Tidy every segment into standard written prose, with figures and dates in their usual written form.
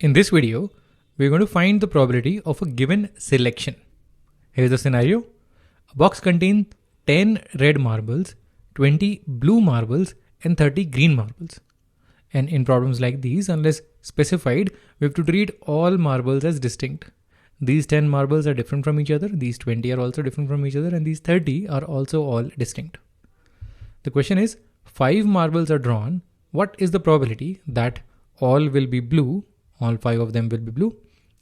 In this video, we're going to find the probability of a given selection. Here's the scenario. A box contains 10 red marbles, 20 blue marbles, and 30 green marbles. And in problems like these, unless specified, we have to treat all marbles as distinct. These 10 marbles are different from each other, these 20 are also different from each other, and these 30 are also all distinct. The question is, 5 marbles are drawn. What is the probability that all will be blue? All 5 of them will be blue.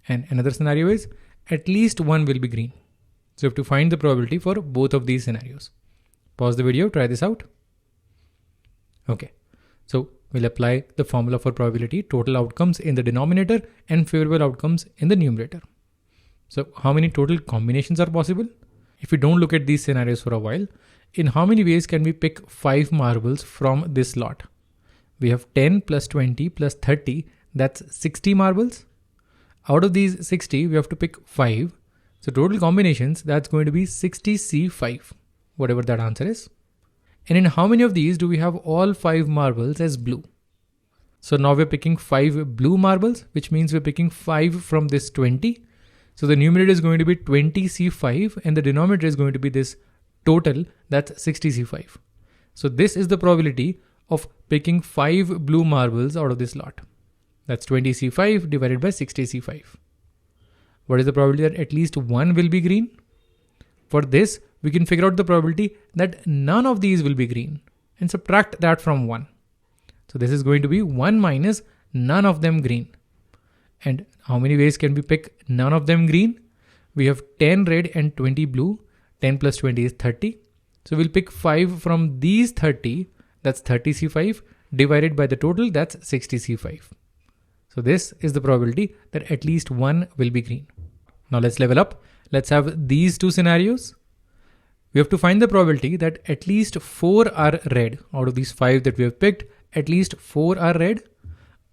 And another scenario is at least one will be green. So you have to find the probability for both of these scenarios. Pause the video, try this out. Okay, so we'll apply the formula for probability, total outcomes in the denominator and favorable outcomes in the numerator. So how many total combinations are possible? If we don't look at these scenarios for a while, in how many ways can we pick 5 marbles from this lot? We have 10 plus 20 plus 30, that's 60 marbles. Out of these 60, we have to pick 5. So total combinations, that's going to be 60C5, whatever that answer is. And in how many of these do we have all 5 marbles as blue? So now we're picking 5 blue marbles, which means we're picking 5 from this 20. So the numerator is going to be 20C5 and the denominator is going to be this total, that's 60C5. So this is the probability of picking 5 blue marbles out of this lot. That's 20C5 divided by 60C5. What is the probability that at least one will be green? For this, we can figure out the probability that none of these will be green and subtract that from 1. So this is going to be 1 minus none of them green. And how many ways can we pick none of them green? We have 10 red and 20 blue. 10 plus 20 is 30. So we'll pick 5 from these 30. That's 30C5 divided by the total. That's 60C5. So this is the probability that at least one will be green. Now let's level up. Let's have these two scenarios. We have to find the probability that at least 4 are red. Out of these 5 that we have picked, at least 4 are red.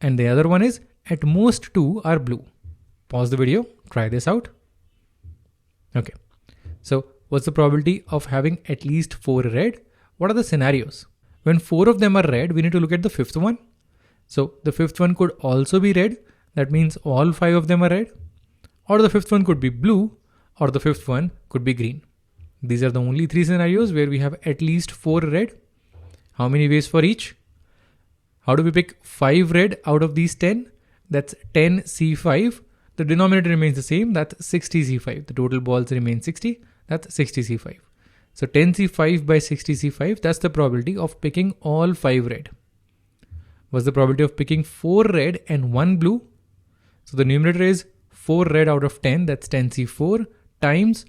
And the other one is at most 2 are blue. Pause the video, try this out. Okay, so what's the probability of having at least 4 red? What are the scenarios? When 4 of them are red, we need to look at the 5th one. So the 5th one could also be red. That means all 5 of them are red. Or the 5th one could be blue, or the 5th one could be green. These are the only 3 scenarios where we have at least 4 red. How many ways for each? How do we pick 5 red out of these 10? That's 10C5. The denominator remains the same. That's 60C5. The total balls remain 60. That's 60C5. So 10C5 by 60C5, that's the probability of picking all 5 red. What's the probability of picking 4 red and 1 blue? So the numerator is 4 red out of 10, that's 10C4, times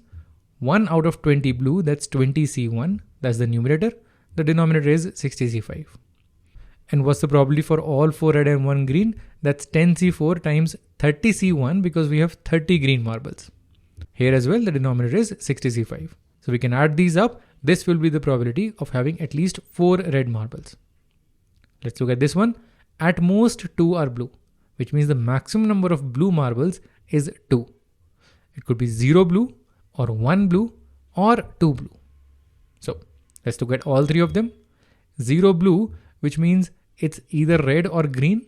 1 out of 20 blue, that's 20C1, that's the numerator. The denominator is 60C5. And what's the probability for all 4 red and 1 green? That's 10C4 times 30C1 because we have 30 green marbles. Here as well, the denominator is 60C5. So we can add these up. This will be the probability of having at least 4 red marbles. Let's look at this one. At most 2 are blue, which means the maximum number of blue marbles is 2. It could be 0 blue or 1 blue or 2 blue. So let's look at all 3 of them. 0 blue, which means it's either red or green.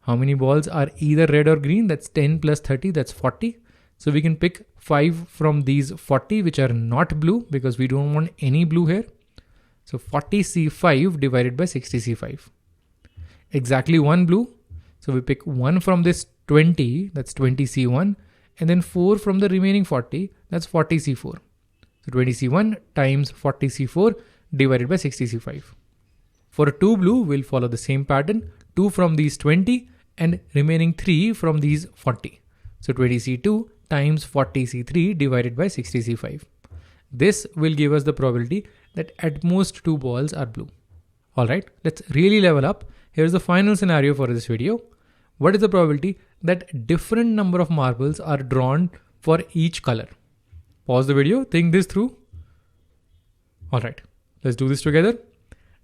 How many balls are either red or green? That's 10 plus 30, that's 40. So we can pick 5 from these 40 which are not blue because we don't want any blue here. So 40C5 divided by 60C5. Exactly 1 blue. So we pick 1 from this 20, that's 20C1, and then 4 from the remaining 40, that's 40C4. So 20C1 times 40C4 divided by 60C5. For a 2 blue, we'll follow the same pattern. 2 from these 20 and remaining 3 from these 40. So 20C2 times 40C3 divided by 60C5. This will give us the probability that at most 2 balls are blue. Alright, let's really level up. Here's the final scenario for this video. What is the probability that different number of marbles are drawn for each color? Pause the video, think this through. Alright, let's do this together.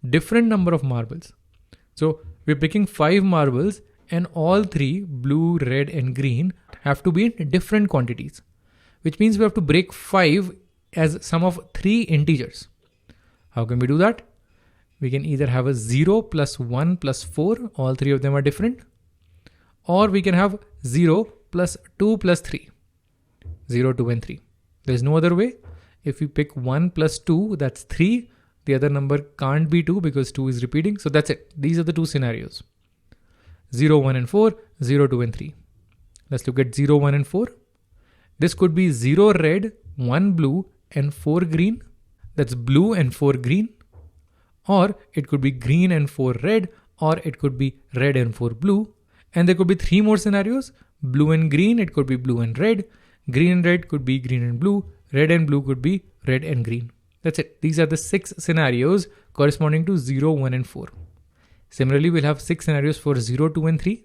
Different number of marbles. So we're picking 5 marbles and all 3, blue, red and green, have to be in different quantities, which means we have to break 5 as sum of 3 integers. How can we do that? We can either have a 0 plus 1 plus 4, all 3 of them are different, or we can have 0 plus 2 plus 3. 0, 2 and 3. There's no other way. If we pick 1 plus 2, that's 3. The other number can't be 2 because 2 is repeating. So that's it. These are the two scenarios. 0, 1 and 4, 0, 2 and 3. Let's look at 0, 1 and 4. This could be 0 red, 1 blue and 4 green. That's blue and 4 green. Or it could be green and 4 red, or it could be red and 4 blue. And there could be 3 more scenarios. Blue and green, it could be blue and red. Green and red could be green and blue. Red and blue could be red and green. That's it. These are the 6 scenarios corresponding to 0, 1 and 4. Similarly, we'll have 6 scenarios for 0, 2 and 3.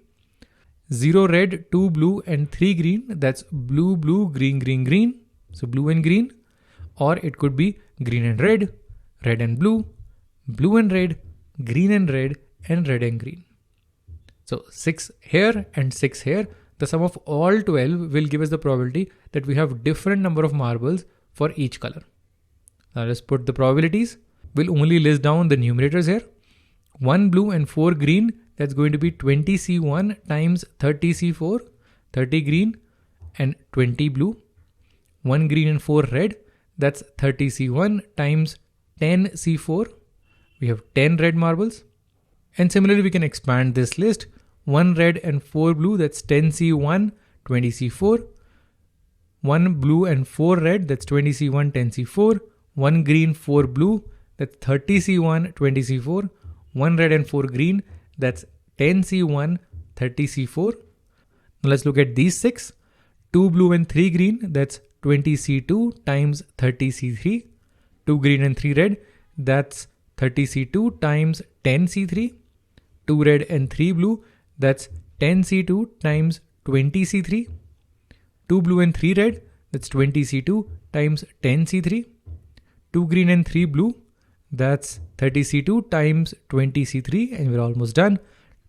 0 red, 2 blue and 3 green. That's blue, blue, green, green, green. So blue and green. Or it could be green and red and blue, blue and red, green and red and green. So 6 here and 6 here. The sum of all 12 will give us the probability that we have different number of marbles for each color. Now let's put the probabilities. We'll only list down the numerators here. 1 blue and 4 green, that's going to be 20C1 times 30C4, 30 green and 20 blue. 1 green and 4 red, that's 30C1 times 10C4. We have 10 red marbles. And similarly, we can expand this list. 1 red and 4 blue, that's 10C1, 20C4. 1 blue and 4 red, that's 20C1, 10C4. 1 green, 4 blue, that's 30C1, 20C4. 1 red and 4 green, that's 10C1, 30C4. Now let's look at these 6. 2 blue and 3 green, that's 20C2 times 30C3. 2 green and 3 red, that's 30C2 times 10C3. 2 red and 3 blue, that's 10C2 times 20C3. 2 blue and 3 red, that's 20C2 times 10C3. 2 green and 3 blue, that's 30C2 times 20C3, and we're almost done.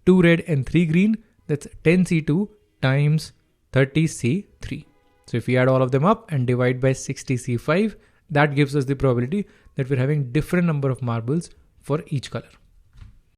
2 red and 3 green, that's 10C2 times 30C3. So if we add all of them up and divide by 60C5, that gives us the probability that we're having different number of marbles for each color.